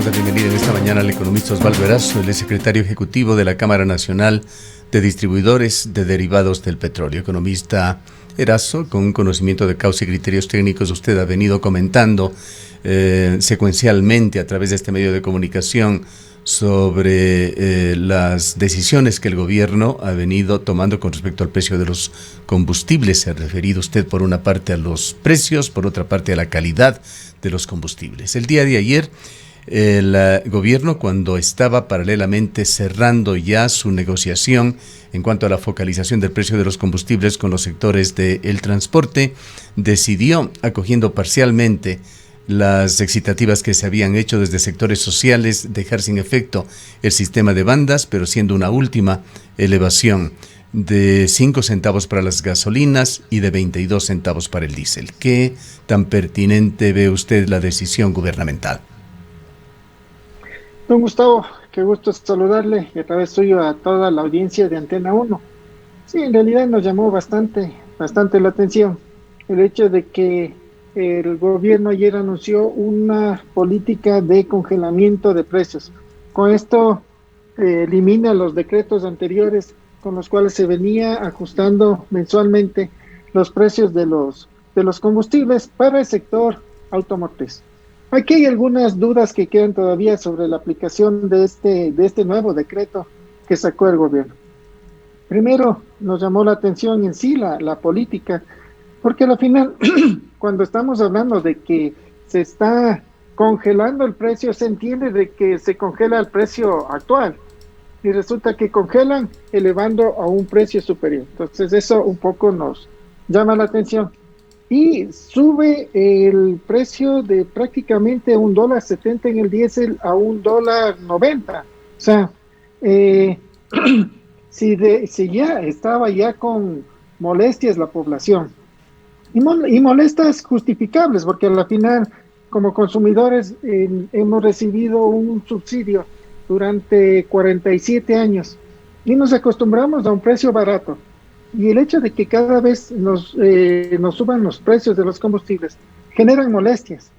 damos la bienvenida en esta mañana al economista Osvaldo Erazo, el secretario ejecutivo de la Cámara Nacional de Distribuidores de Derivados del Petróleo. Economista Erazo, con un conocimiento de causa y criterios técnicos, usted ha venido comentando secuencialmente a través de este medio de comunicación sobre las decisiones que el gobierno ha venido tomando con respecto al precio de los combustibles. Se ha referido usted por una parte a los precios, por otra parte a la calidad de los combustibles. El día de ayer, el gobierno, cuando estaba paralelamente cerrando ya su negociación en cuanto a la focalización del precio de los combustibles con los sectores del transporte, decidió, acogiendo parcialmente las excitativas que se habían hecho desde sectores sociales, dejar sin efecto el sistema de bandas, pero siendo una última elevación de 5 centavos para las gasolinas y de 22 centavos para el diésel. ¿Qué tan pertinente ve usted la decisión gubernamental? Don Gustavo, qué gusto saludarle y a través suyo a toda la audiencia de Antena 1. Sí, en realidad nos llamó bastante la atención el hecho de que el gobierno ayer anunció una política de congelamiento de precios. Con esto elimina los decretos anteriores con los cuales se venía ajustando mensualmente los precios de los combustibles para el sector automotriz. Aquí hay algunas dudas que quedan todavía sobre la aplicación de este nuevo decreto que sacó el gobierno. Primero, nos llamó la atención en sí la política, porque al final, cuando estamos hablando de que se está congelando el precio, se entiende de que se congela el precio actual y resulta que congelan elevando a un precio superior. Entonces eso un poco nos llama la atención. Y sube el precio de prácticamente $1.70 en el diésel a $1.90. O sea, si ya estaba ya con molestias la población, y molestias justificables, porque al final, como consumidores, hemos recibido un subsidio durante 47 años y nos acostumbramos a un precio barato. Y el hecho de que cada vez nos suban los precios de los combustibles generan molestias.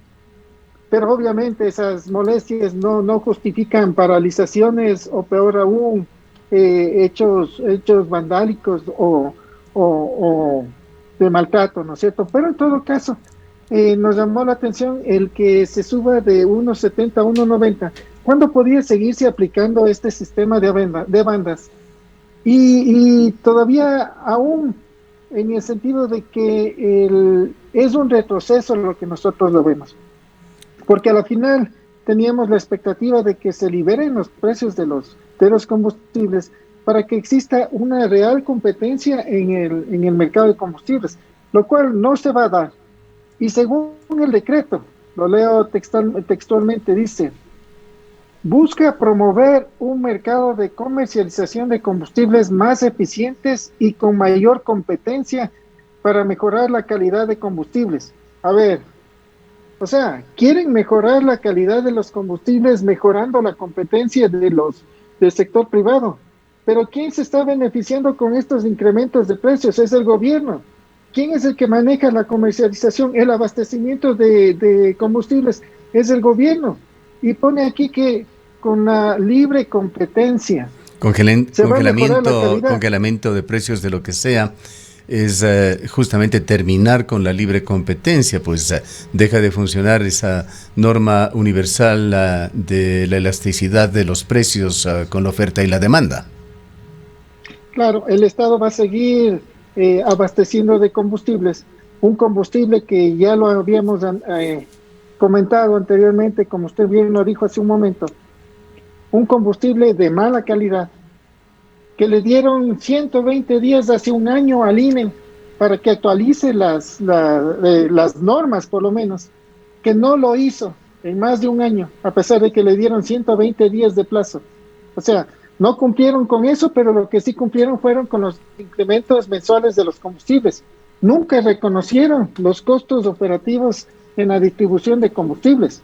Pero obviamente esas molestias no justifican paralizaciones o peor aún, hechos vandálicos o de maltrato, ¿no es cierto? Pero en todo caso, nos llamó la atención el que se suba de 1.70 a 1.90. ¿Cuándo podría seguirse aplicando este sistema de bandas? Y todavía aún en el sentido de que es un retroceso lo que nosotros lo vemos. Porque a la final teníamos la expectativa de que se liberen los precios de los combustibles para que exista una real competencia en el mercado de combustibles, lo cual no se va a dar. Y según el decreto, lo leo textualmente, dice: busca promover un mercado de comercialización de combustibles más eficientes y con mayor competencia para mejorar la calidad de combustibles. A ver, o sea, quieren mejorar la calidad de los combustibles mejorando la competencia del sector privado. Pero ¿quién se está beneficiando con estos incrementos de precios? Es el gobierno. ¿Quién es el que maneja la comercialización, el abastecimiento de combustibles? Es el gobierno. Y pone aquí que con la libre competencia congelamiento de precios de lo que sea es justamente terminar con la libre competencia, pues deja de funcionar esa norma universal de la elasticidad de los precios con la oferta y la demanda. Claro, el Estado va a seguir abasteciendo de combustibles, un combustible que ya lo habíamos comentado anteriormente, como usted bien lo dijo hace un momento, un combustible de mala calidad, que le dieron 120 días hace un año al INE para que actualice las normas, por lo menos, que no lo hizo en más de un año, a pesar de que le dieron 120 días de plazo. O sea, no cumplieron con eso, pero lo que sí cumplieron fueron con los incrementos mensuales de los combustibles. Nunca reconocieron los costos operativos en la distribución de combustibles.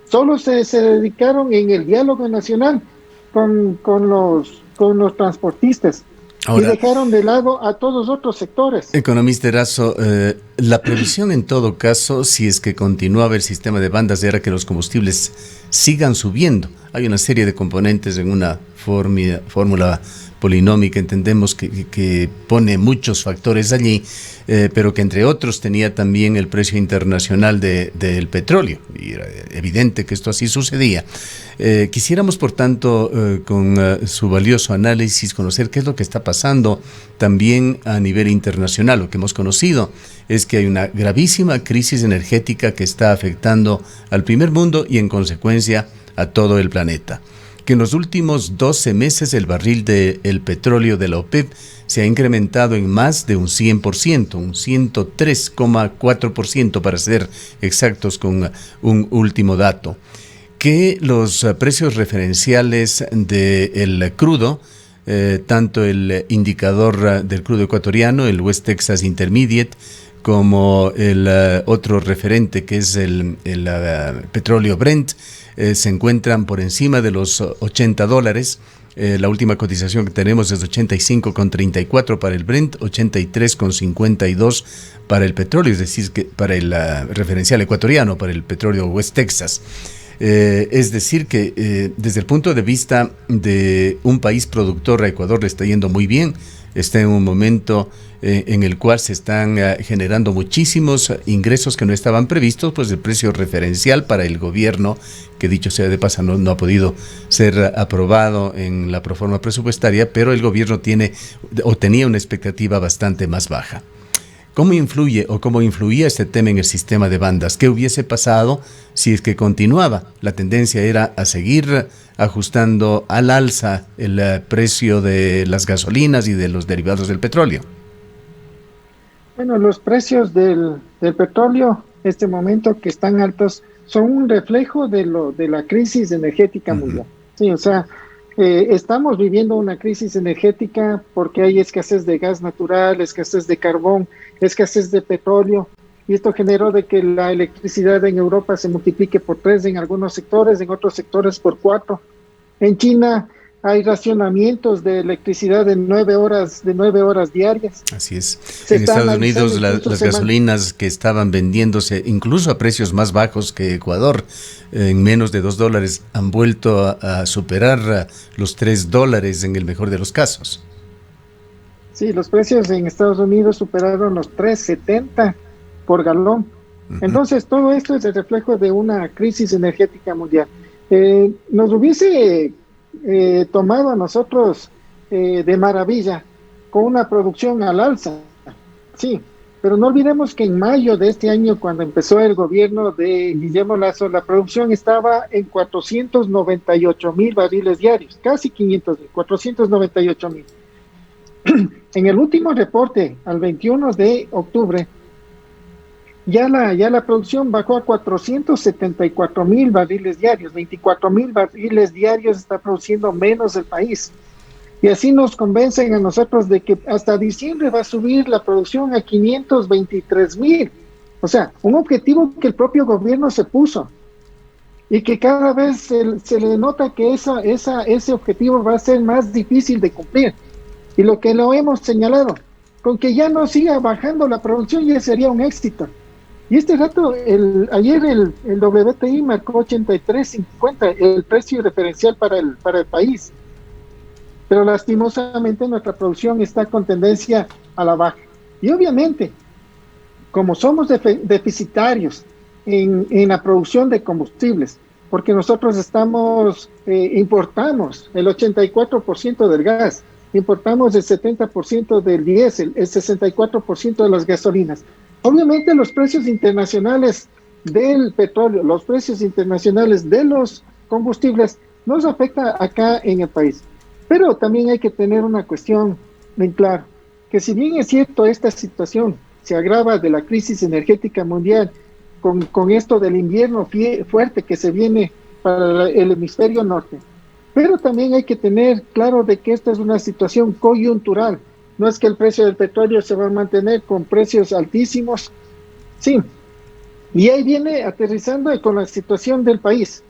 Solo se dedicaron en el diálogo nacional con los transportistas. y Ahora, dejaron de lado a todos otros sectores. economista Erazo, la previsión en todo caso, si es que continuaba el sistema de bandas, era que los combustibles sigan subiendo. Hay una serie de componentes en una fórmula polinómica, entendemos que pone muchos factores allí, pero que entre otros tenía también el precio internacional del petróleo, y era evidente que esto así sucedía. Quisiéramos, por tanto, con su valioso análisis, conocer qué es lo que está pasando también a nivel internacional. Lo que hemos conocido es que hay una gravísima crisis energética que está afectando al primer mundo y, en consecuencia, a todo el planeta. Que en los últimos 12 meses el barril del petróleo de la OPEP se ha incrementado en más de un 100%, un 103,4% para ser exactos con un último dato. Que los precios referenciales del crudo, tanto el indicador del crudo ecuatoriano, el West Texas Intermediate, como el otro referente que es el petróleo Brent, se encuentran por encima de los $80. La última cotización que tenemos es 85,34 para el Brent, 83,52 para el petróleo, es decir, que para el referencial ecuatoriano, para el petróleo West Texas. Es decir que desde el punto de vista de un país productor, a Ecuador le está yendo muy bien, está en un momento en el cual se están generando muchísimos ingresos que no estaban previstos, pues el precio referencial para el gobierno, que dicho sea de paso no ha podido ser aprobado en la proforma presupuestaria, pero el gobierno tenía una expectativa bastante más baja. ¿Cómo influye o cómo influía este tema en el sistema de bandas? ¿Qué hubiese pasado si es que continuaba? La tendencia era a seguir ajustando al alza el precio de las gasolinas y de los derivados del petróleo. Bueno, los precios del petróleo, este momento que están altos, son un reflejo de la crisis energética mundial. Sí, o sea, estamos viviendo una crisis energética porque hay escasez de gas natural, escasez de carbón, escasez de petróleo, y esto generó de que la electricidad en Europa se multiplique por 3 en algunos sectores, en otros sectores por 4. En China hay racionamientos de electricidad de 9 horas diarias. Así es. En Estados Unidos las gasolinas que estaban vendiéndose incluso a precios más bajos que Ecuador, en menos de $2, han vuelto a superar los $3 en el mejor de los casos. Sí, los precios en Estados Unidos superaron los 3.70 por galón. Entonces, todo esto es el reflejo de una crisis energética mundial. Nos hubiese tomado a nosotros de maravilla con una producción al alza, sí, pero no olvidemos que en mayo de este año, cuando empezó el gobierno de Guillermo Lasso, la producción estaba en 498,000 barriles diarios, casi 500,000, 498,000. En el último reporte, al 21 de octubre, ya la producción bajó a 474,000 barriles diarios, 24,000 barriles diarios está produciendo menos el país. Y así nos convencen a nosotros de que hasta diciembre va a subir la producción a 523,000. O sea, un objetivo que el propio gobierno se puso y que cada vez se le nota que ese objetivo va a ser más difícil de cumplir. Y lo que lo hemos señalado, con que ya no siga bajando la producción ya sería un éxito. Y este rato, ayer el WTI marcó 83.50, el precio referencial para el país. Pero lastimosamente nuestra producción está con tendencia a la baja. Y obviamente, como somos deficitarios en la producción de combustibles, porque nosotros importamos el 84% del gas, importamos el 70% del diésel, el 64% de las gasolinas. Obviamente los precios internacionales del petróleo, los precios internacionales de los combustibles nos afecta acá en el país. Pero también hay que tener una cuestión bien clara, que si bien es cierto esta situación se agrava de la crisis energética mundial con esto del invierno fuerte que se viene para el hemisferio norte, pero también hay que tener claro de que esta es una situación coyuntural. No es que el precio del petróleo se va a mantener con precios altísimos. Sí. Y ahí viene aterrizando con la situación del país.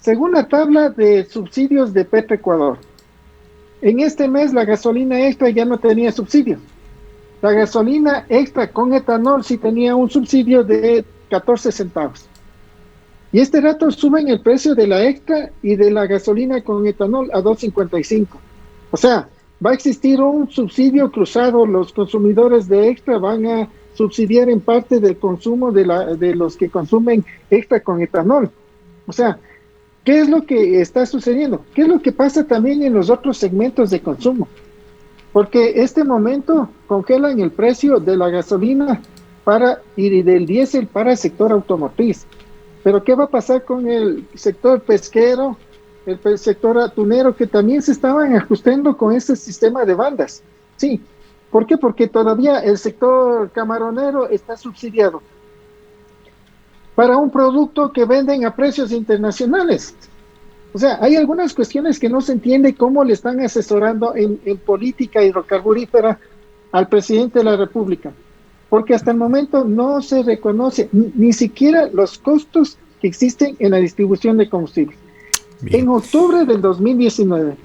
Según la tabla de subsidios de Petroecuador, En este mes la gasolina extra ya no tenía subsidio. La gasolina extra con etanol sí tenía un subsidio de 14 centavos. Y este rato suben el precio de la extra y de la gasolina con etanol a 2.55. O sea, va a existir un subsidio cruzado. Los consumidores de extra van a subsidiar en parte del consumo de los que consumen extra con etanol. O sea, ¿qué es lo que está sucediendo? ¿Qué es lo que pasa también en los otros segmentos de consumo? Porque este momento congelan el precio de la gasolina y del diésel para el sector automotriz. Pero ¿qué va a pasar con el sector pesquero, el sector atunero, que también se estaban ajustando con este sistema de bandas? Sí. ¿Por qué? Porque todavía el sector camaronero está subsidiado para un producto que venden a precios internacionales. O sea, hay algunas cuestiones que no se entiende cómo le están asesorando en política hidrocarburífera al presidente de la República, porque hasta el momento no se reconoce ni siquiera los costos que existen en la distribución de combustible. Bien. En octubre del 2019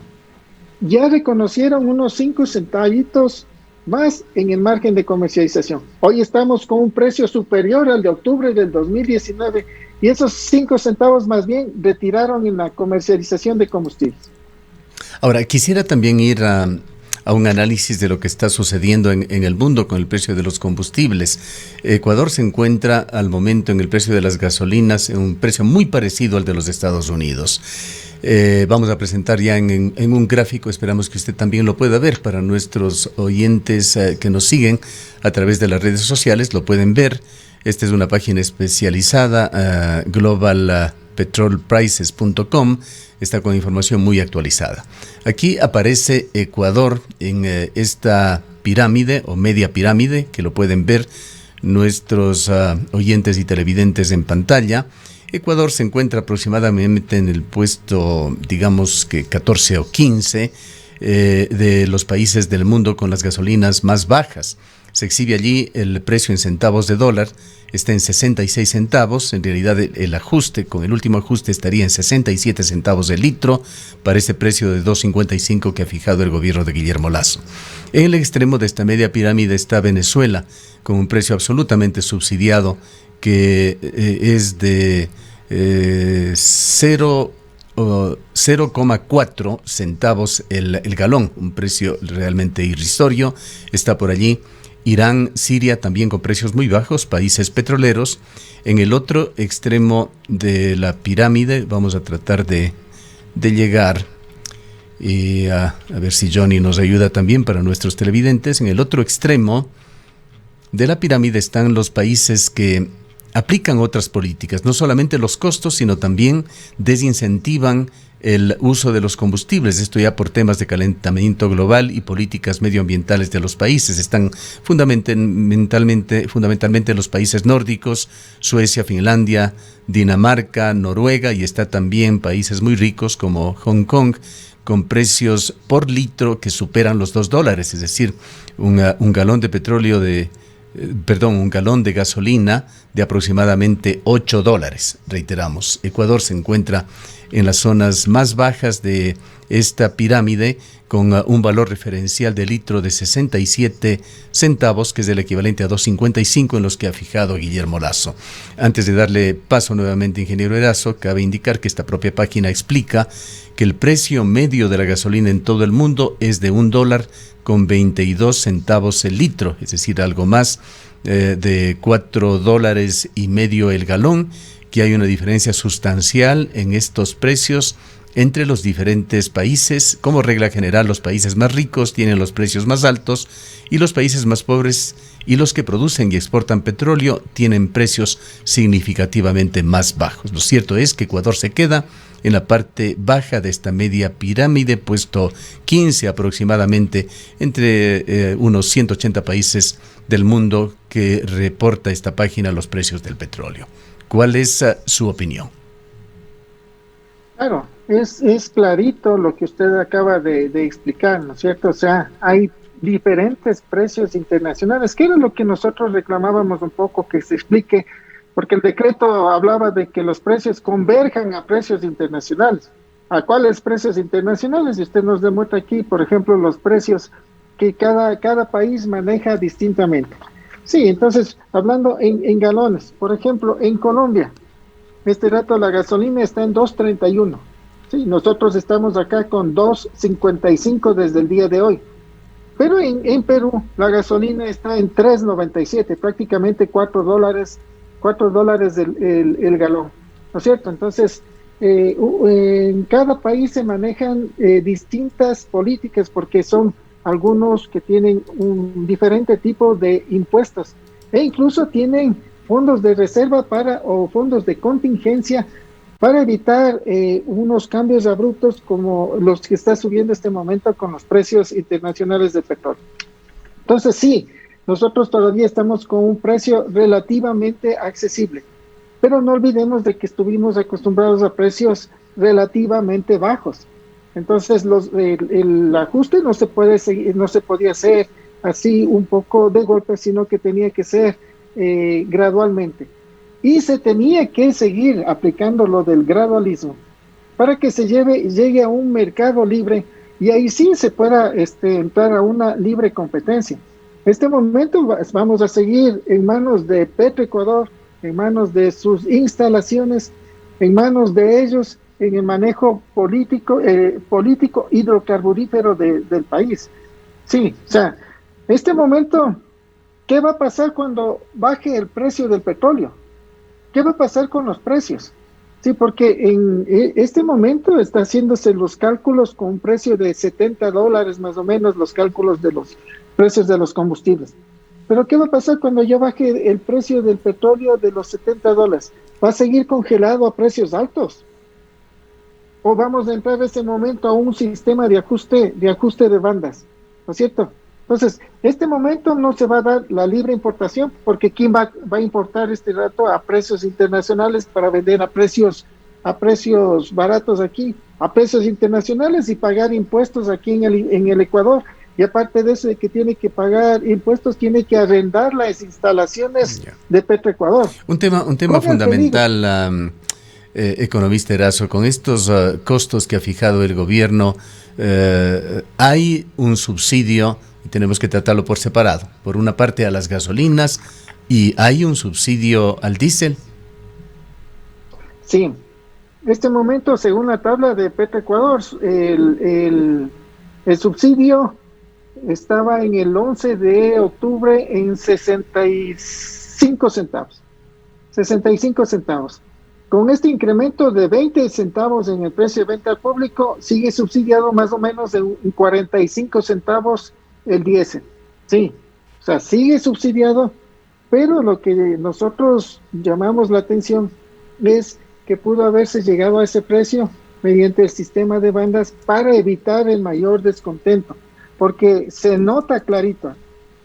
ya reconocieron unos 5 centavitos más en el margen de comercialización. Hoy estamos con un precio superior al de octubre del 2019 y esos 5 centavos más bien retiraron en la comercialización de combustibles. Ahora, quisiera también ir a un análisis de lo que está sucediendo en el mundo con el precio de los combustibles. Ecuador se encuentra al momento en el precio de las gasolinas en un precio muy parecido al de los Estados Unidos. Vamos a presentar ya en un gráfico, esperamos que usted también lo pueda ver. Para nuestros oyentes que nos siguen a través de las redes sociales, lo pueden ver. Esta es una página especializada, globalpetrolprices.com, está con información muy actualizada. Aquí aparece Ecuador en esta pirámide o media pirámide, que lo pueden ver nuestros oyentes y televidentes en pantalla. Ecuador se encuentra aproximadamente en el puesto, digamos que 14 o 15 de los países del mundo con las gasolinas más bajas. Se exhibe allí el precio en centavos de dólar, está en 66 centavos, en realidad el ajuste, con el último ajuste estaría en 67 centavos de litro para ese precio de 2.55 que ha fijado el gobierno de Guillermo Lasso. En el extremo de esta media pirámide está Venezuela, con un precio absolutamente subsidiado que es de 0,4 centavos el galón, un precio realmente irrisorio. Está por allí Irán, Siria, también con precios muy bajos, países petroleros. En el otro extremo de la pirámide vamos a tratar de llegar y a ver si Johnny nos ayuda también para nuestros televidentes. En el otro extremo de la pirámide están los países que aplican otras políticas, no solamente los costos, sino también desincentivan el uso de los combustibles. Esto ya por temas de calentamiento global y políticas medioambientales de los países. Están fundamentalmente los países nórdicos, Suecia, Finlandia, Dinamarca, Noruega, y está también países muy ricos como Hong Kong, con precios por litro que superan los $2, es decir, un galón de petróleo un galón de gasolina de aproximadamente $8. Reiteramos, Ecuador se encuentra en las zonas más bajas de esta pirámide, con un valor referencial de litro de 67 centavos, que es el equivalente a 2.55 en los que ha fijado Guillermo Lasso. Antes de darle paso nuevamente, ingeniero Erazo, cabe indicar que esta propia página explica que el precio medio de la gasolina en todo el mundo es de $1.22 el litro, es decir, algo más de $4.50 el galón, que hay una diferencia sustancial en estos precios entre los diferentes países. Como regla general, los países más ricos tienen los precios más altos y los países más pobres y los que producen y exportan petróleo tienen precios significativamente más bajos. Lo cierto es que Ecuador se queda en la parte baja de esta media pirámide, puesto 15 aproximadamente, entre unos 180 países del mundo que reporta esta página los precios del petróleo. ¿Cuál es su opinión? Claro, es clarito lo que usted acaba de explicar, ¿no es cierto? O sea, hay diferentes precios internacionales, que era lo que nosotros reclamábamos un poco que se explique, porque el decreto hablaba de que los precios converjan a precios internacionales. ¿A cuáles precios internacionales? Y usted nos demuestra aquí, por ejemplo, los precios que cada país maneja distintamente. Sí, entonces, hablando en galones, por ejemplo, en Colombia, este rato la gasolina está en 2.31. Sí, nosotros estamos acá con 2.55 desde el día de hoy. Pero en Perú la gasolina está en 3.97, prácticamente $4 el galón, ¿no es cierto? Entonces, en cada país se manejan distintas políticas porque son algunos que tienen un diferente tipo de impuestos e incluso tienen fondos de reserva o fondos de contingencia para evitar unos cambios abruptos como los que está subiendo este momento con los precios internacionales del petróleo. Entonces, sí, nosotros todavía estamos con un precio relativamente accesible, pero no olvidemos de que estuvimos acostumbrados a precios relativamente bajos. Entonces, el ajuste no se puede seguir, no se podía hacer así un poco de golpe, sino que tenía que ser gradualmente. Y se tenía que seguir aplicando lo del gradualismo para que llegue a un mercado libre y ahí sí se pueda entrar a una libre competencia. En este momento vamos a seguir en manos de Petroecuador, en manos de sus instalaciones, en manos de ellos, en el manejo político hidrocarburífero del país. Sí, o sea, este momento, ¿qué va a pasar cuando baje el precio del petróleo? ¿Qué va a pasar con los precios? Sí, porque en este momento está haciéndose los cálculos con un precio de $70 más o menos, los cálculos de los precios de los combustibles. Pero ¿qué va a pasar cuando ya baje el precio del petróleo de los $70? ¿Va a seguir congelado a precios altos? ¿O vamos a entrar en ese momento a un sistema de ajuste de bandas? ¿No es cierto? Entonces, este momento no se va a dar la libre importación, porque ¿quién va a importar este rato a precios internacionales para vender a precios baratos aquí, a precios internacionales y pagar impuestos aquí en el Ecuador? Y aparte de eso, de que tiene que pagar impuestos, tiene que arrendar las instalaciones de Petroecuador. Un tema fundamental, economista Erazo, con estos costos que ha fijado el gobierno, hay un subsidio y tenemos que tratarlo por separado. Por una parte a las gasolinas y hay un subsidio al diésel. Sí, en este momento, según la tabla de Petroecuador, el subsidio estaba en el 11 de octubre en 65 centavos. 65 centavos. Con este incremento de 20 centavos en el precio de venta al público, sigue subsidiado más o menos en 45 centavos el diésel. Sí, o sea, sigue subsidiado, pero lo que nosotros llamamos la atención es que pudo haberse llegado a ese precio mediante el sistema de bandas para evitar el mayor descontento, porque se nota clarito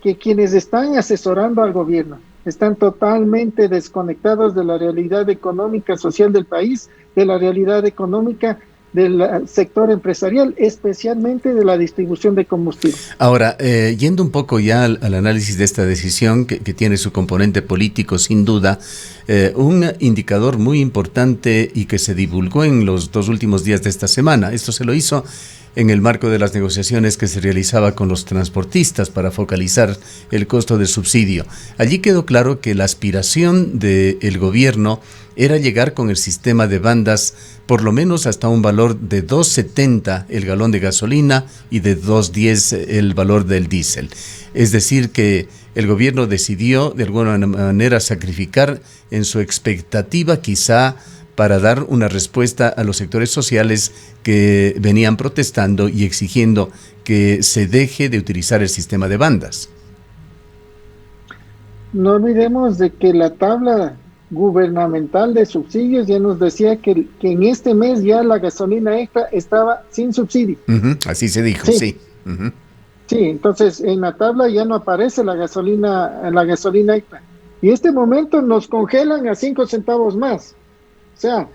que quienes están asesorando al gobierno están totalmente desconectados de la realidad económica, social del país, de la realidad económica del sector empresarial, especialmente de la distribución de combustible. Ahora, yendo un poco ya al análisis de esta decisión, que tiene su componente político, sin duda, un indicador muy importante y que se divulgó en los 2 últimos días de esta semana. Esto se lo hizo en el marco de las negociaciones que se realizaba con los transportistas para focalizar el costo del subsidio. Allí quedó claro que la aspiración del gobierno era llegar con el sistema de bandas por lo menos hasta un valor de 2.70 el galón de gasolina y de 2.10 el valor del diésel. Es decir, que el gobierno decidió de alguna manera sacrificar en su expectativa quizá para dar una respuesta a los sectores sociales que venían protestando y exigiendo que se deje de utilizar el sistema de bandas. No olvidemos de que la tabla gubernamental de subsidios ya nos decía que en este mes ya la gasolina extra estaba sin subsidio. Así se dijo, sí. Sí, entonces en la tabla ya no aparece la gasolina extra. Y en este momento nos congelan a 5 centavos más. O sea,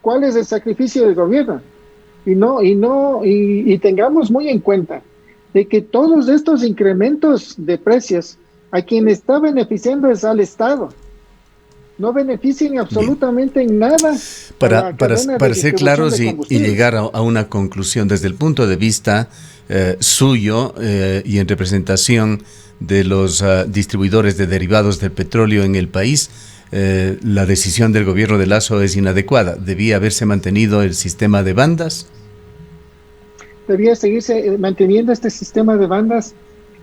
¿cuál es el sacrificio del gobierno? Y tengamos muy en cuenta de que todos estos incrementos de precios a quien está beneficiando es al Estado. no beneficien absolutamente en nada para ser claros y llegar a una conclusión desde el punto de vista suyo y en representación de los distribuidores de derivados del petróleo en el país, la decisión del gobierno de Lasso es inadecuada. ¿Debía haberse mantenido el sistema de bandas? Debía seguirse manteniendo este sistema de bandas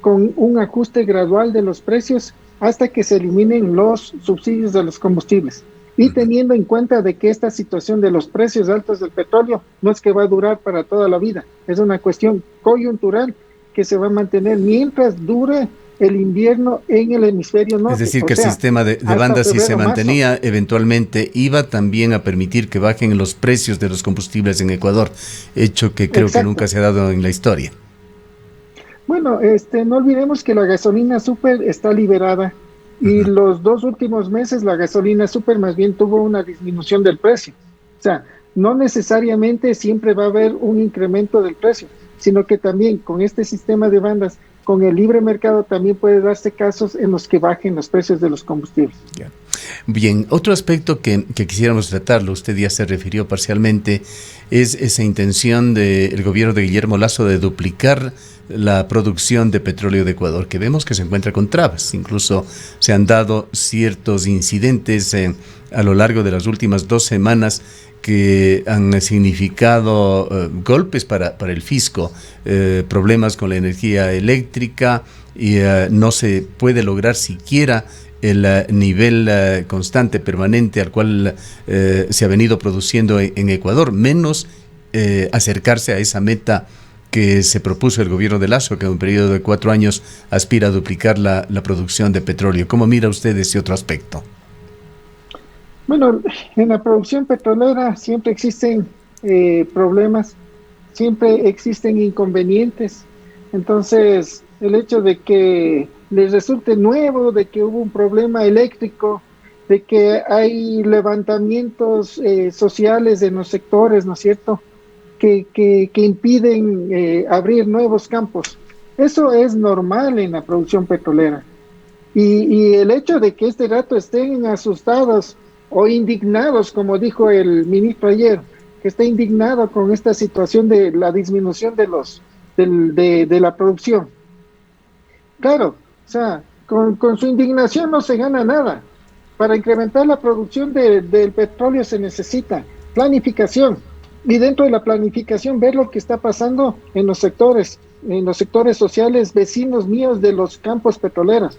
con un ajuste gradual de los precios hasta que se eliminen los subsidios de los combustibles. Y teniendo en cuenta de que esta situación de los precios altos del petróleo no es que va a durar para toda la vida, es una cuestión coyuntural que se va a mantener mientras dure el invierno en el hemisferio norte. Es decir, que el sistema de bandas, si se mantenía, eventualmente iba también a permitir que bajen los precios de los combustibles en Ecuador, hecho que creo que nunca se ha dado en la historia. Bueno, no olvidemos que la gasolina super está liberada y los 2 últimos meses la gasolina super más bien tuvo una disminución del precio. O sea, no necesariamente siempre va a haber un incremento del precio, sino que también con este sistema de bandas, con el libre mercado, también puede darse casos en los que bajen los precios de los combustibles. Yeah. Bien, otro aspecto que quisiéramos tratarlo, usted ya se refirió parcialmente, es esa intención del gobierno de Guillermo Lasso de duplicar la producción de petróleo de Ecuador, que vemos que se encuentra con trabas. Incluso se han dado ciertos incidentes a lo largo de las últimas 2 semanas que han significado golpes para el fisco, problemas con la energía eléctrica y no se puede lograr siquiera el nivel constante, permanente al cual se ha venido produciendo en Ecuador, menos acercarse a esa meta que se propuso el gobierno de Lasso, que en un periodo de 4 años aspira a duplicar la producción de petróleo. ¿Cómo mira usted ese otro aspecto? Bueno, en la producción petrolera siempre existen problemas, siempre existen inconvenientes. Entonces, el hecho de que les resulte nuevo, de que hubo un problema eléctrico, de que hay levantamientos sociales en los sectores, ¿no es cierto?, que impiden abrir nuevos campos. Eso es normal en la producción petrolera. Y el hecho de que este rato estén asustados o indignados, como dijo el ministro ayer, que está indignado con esta situación de la disminución de la producción. Claro, o sea, con su indignación no se gana nada. Para incrementar la producción del petróleo se necesita planificación. Y dentro de la planificación ver lo que está pasando en los sectores sociales vecinos míos de los campos petroleros.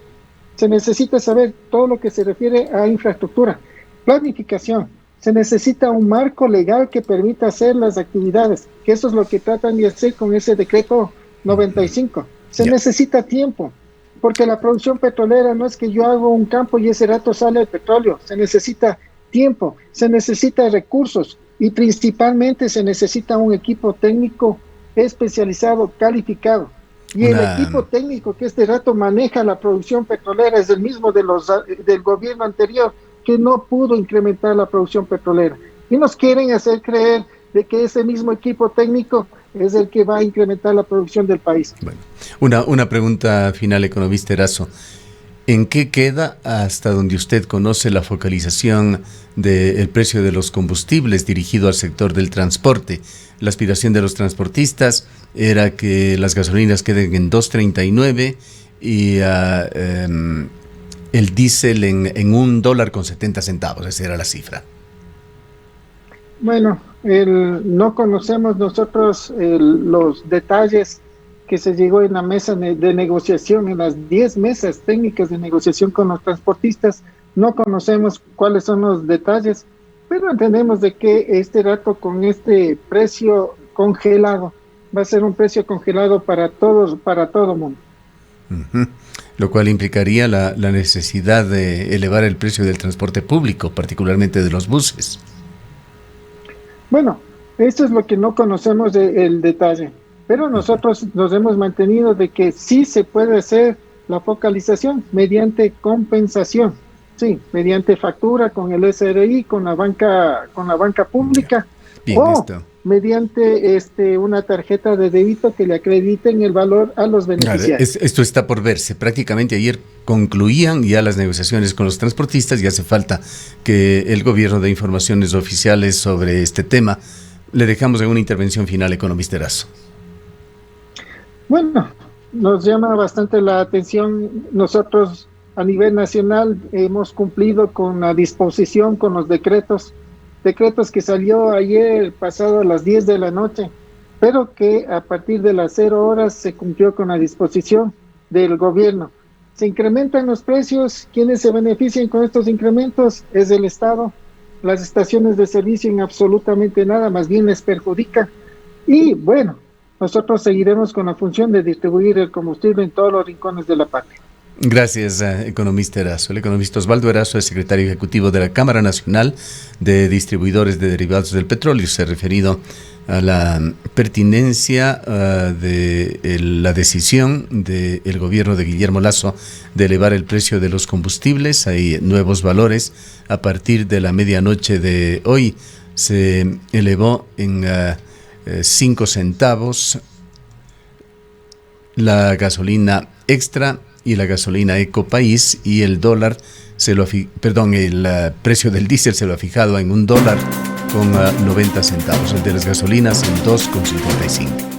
Se necesita saber todo lo que se refiere a infraestructura, planificación. Se necesita un marco legal que permita hacer las actividades, que eso es lo que tratan de hacer con ese decreto 95. Se necesita tiempo, porque la producción petrolera no es que yo hago un campo y ese rato sale el petróleo. Se necesita tiempo, se necesita recursos. Y principalmente se necesita un equipo técnico especializado, calificado. Y el equipo técnico que este rato maneja la producción petrolera es el mismo del gobierno anterior, que no pudo incrementar la producción petrolera. Y nos quieren hacer creer de que ese mismo equipo técnico es el que va a incrementar la producción del país. Bueno, una pregunta final, economista Erazo. ¿En qué queda, hasta donde usted conoce, la focalización del precio de los combustibles dirigido al sector del transporte? La aspiración de los transportistas era que las gasolinas queden en 2.39 y el diésel en $1.70, esa era la cifra. Bueno, no conocemos nosotros los detalles que se llegó en la mesa de negociación, en las 10 mesas técnicas de negociación con los transportistas. No conocemos cuáles son los detalles, pero entendemos de que este rato con este precio congelado, va a ser un precio congelado para todos, para todo mundo. Lo cual implicaría la necesidad de elevar el precio del transporte público, particularmente de los buses. Bueno, esto es lo que no conocemos el detalle. Pero nosotros nos hemos mantenido de que sí se puede hacer la focalización mediante compensación, sí, mediante factura con el SRI, con la banca pública, Bien, o esto. mediante una tarjeta de débito que le acrediten el valor a los Claro, beneficiarios. esto está por verse. Prácticamente ayer concluían ya las negociaciones con los transportistas y hace falta que el gobierno dé informaciones oficiales sobre este tema. Le dejamos en una intervención final, economista Erazo. Bueno, nos llama bastante la atención. Nosotros a nivel nacional hemos cumplido con la disposición, con los decretos que salió ayer pasado a las 10 de la noche, pero que a partir de las 0 horas se cumplió con la disposición del gobierno. Se incrementan los precios. ¿Quiénes se benefician con estos incrementos? Es el Estado. Las estaciones de servicio en absolutamente nada, más bien les perjudica. Y bueno, nosotros seguiremos con la función de distribuir el combustible en todos los rincones de la patria. Gracias, economista Erazo. El economista Osvaldo Erazo es secretario ejecutivo de la Cámara Nacional de Distribuidores de Derivados del Petróleo. Se ha referido a la pertinencia de la decisión del gobierno de Guillermo Lasso de elevar el precio de los combustibles. Hay nuevos valores. A partir de la medianoche de hoy se elevó en 5 centavos la gasolina extra y la gasolina Ecopaís, y el dólar el precio del diésel se lo ha fijado en $1 con 90 centavos, el de las gasolinas en 2,55.